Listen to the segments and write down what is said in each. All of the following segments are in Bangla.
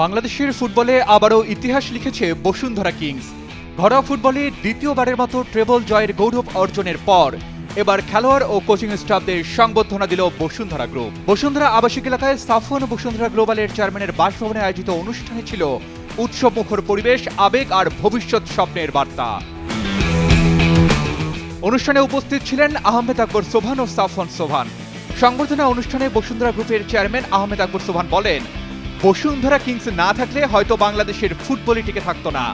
বাংলাদেশের ফুটবলে আবারও ইতিহাস লিখেছে বসুন্ধরা কিংস। ঘরোয়া ফুটবলে দ্বিতীয়বারের মতো ট্রেবল জয়ের গৌরব অর্জনের পর এবার খেলোয়াড় ও কোচিং স্টাফদের সংবর্ধনা দিল বসুন্ধরা গ্রুপ। বসুন্ধরা আবাসিক এলাকায় সাফওয়ান বসুন্ধরা গ্লোবালের চেয়ারম্যানের বাসভবনে আয়োজিত অনুষ্ঠানে ছিল উৎসবমুখর পরিবেশ, আবেগ আর ভবিষ্যৎ স্বপ্নের বার্তা। অনুষ্ঠানে উপস্থিত ছিলেন আহমেদ আকবর সোবহান ও সাফওয়ান সোবহান। সংবর্ধনা অনুষ্ঠানে বসুন্ধরা গ্রুপের চেয়ারম্যান আহমেদ আকবর সোবহান বলেন, বসুন্ধরা কিংস না থাকলে হয়তো বাংলাদেশের ফুটবলই টিকে থাকতো না।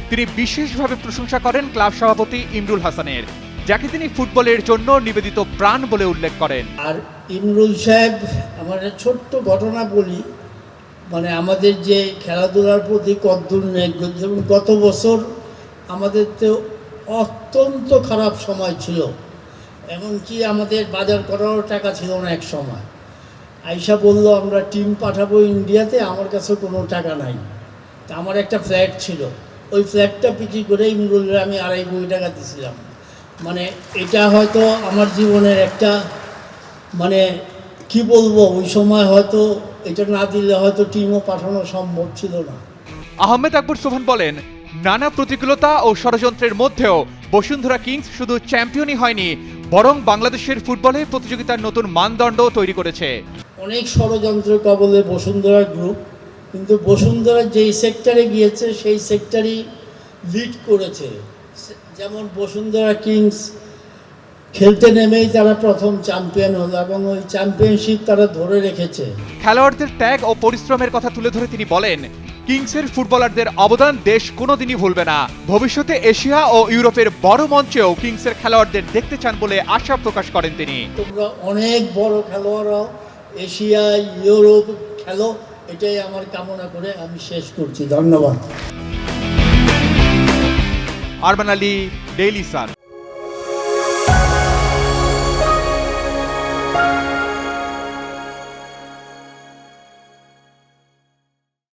তিনি বিশেষভাবে প্রশংসা করেন ক্লাব সভাপতি ইমরুল হাসানের, যাকে তিনি ফুটবলের জন্য নিবেদিত প্রাণ বলে উল্লেখ করেন। আর ইমরুল সাহেব, আমার একটা ছোট্ট ঘটনা বলি, মানে আমাদের যে খেলাধুলার প্রতি কদ্দূর নেই। যেমন গত বছর আমাদের তো অত্যন্ত খারাপ সময় ছিল, এমনকি আমাদের বাজার করারও টাকা ছিল না এক সময়। আইসা বলল আমরা টিম পাঠাবো ইন্ডিয়াতে, আমার কাছে কোনো টাকা নাই। তা আমার একটা ফ্ল্যাট ছিল, ওই ফ্ল্যাটটা বিক্রি করে ইমরুলের আমি 2.5 কোটি টাকা দিয়েছিলাম। মানে এটা হয়তো আমার জীবনের একটা, মানে কি বলবো, ওই সময় হয়তো এটা না দিলে হয়তো টিমও পাঠানো সম্ভব ছিল না। আহমেদ আকবর সোবহান বলেন, নানা প্রতিকূলতা ও ষড়যন্ত্রের মধ্যেও বসুন্ধরা কিংস শুধু চ্যাম্পিয়নই হয়নি, বরং বাংলাদেশের ফুটবলে প্রতিযোগিতার নতুন মানদণ্ড তৈরি করেছে। অনেক ষড়যন্ত্র কবলে বসুন্ধরা গ্রুপ, কিন্তু বসুন্ধরা যেই সেক্টরে গিয়েছে সেই সেক্টরই লিড করেছে। যেমন বসুন্ধরা কিংস খেলতে নেমেই তারা প্রথম চ্যাম্পিয়ন হলো এবং ওই চ্যাম্পিয়নশিপ তারা ধরে রেখেছে। খেলোয়াড়দের ত্যাগ ও পরিশ্রমের কথা তুলে ধরে তিনি বলেন, কিংসের ফুটবলারদের অবদান দেশ কোনোদিনই ভুলবে না। ভবিষ্যতে এশিয়া ও ইউরোপের বড় মঞ্চেও কিংসের খেলোয়াড়দের দেখতে চান বলে আশা প্রকাশ করেন তিনি। তোমরা অনেক বড় খেলোয়াড়রাও এশিয়া ইউরোপ খেলো, এটাই আমার কামনা করে আমি শেষ করছি। ধন্যবাদ। Arman Ali, Daily Sun.